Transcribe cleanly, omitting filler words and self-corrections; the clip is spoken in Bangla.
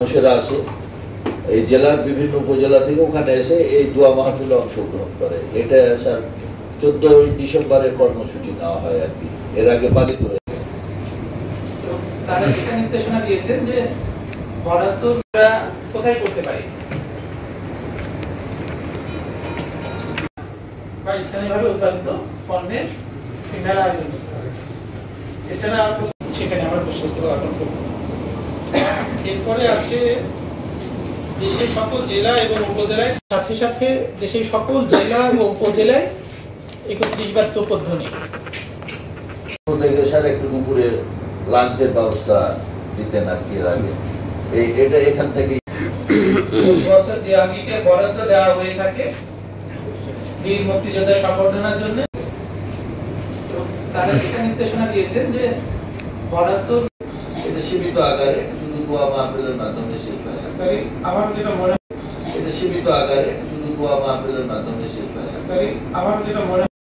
মানুষেরা আছে এই জেলার বিভিন্ন উপজেলা থেকে ওখানে এসে এই দোয়া মাহফিলে অংশগ্রহণ করে। এটা স্যার 14 ডিসেম্বরের কর্মসূচি নেওয়া হয় আর কি, এর আগে পালিত হয়ে তারা এটা নির্দেশনা দিয়েছেন যে বরাদ্দটা কোথায় করতে পারি বা স্থানীয়ভাবে উৎপাদিত পণ্যের মেলা আয়োজন করতে হবে। এছাড়া সেখানে আমরা পুষ্পস্তবক অর্পণ করব। এরপরে আছে দেশের সকল জেলা এবং উপজেলায়, সাথে সাথে দেশের সকল জেলা এবং উপজেলায় 31 বার তোপধ্বনি থেকে স্যার একটু দুপুরে লাঞ্চের ব্যবস্থা দিতেন আর কি এর আগে। এটা এখান থেকে বছর যে আগেকে বরাদ্দ দেওয়া হয়ে থাকে বীর মুক্তিযোদ্ধা সম্বর্ধনার জন্য, তো তারা এটা নির্দেশনা দিয়েছেন যে বরাদ্দ এটা সীমিত আকারে শুধু দোয়া মাহফিলের মাধ্যমে শেষ হয়। আমার যেটা মনে এটা সীমিত আকারে শুধু দোয়া মাহফিলের মাধ্যমে শেষ হয়। আমার যেটা মনে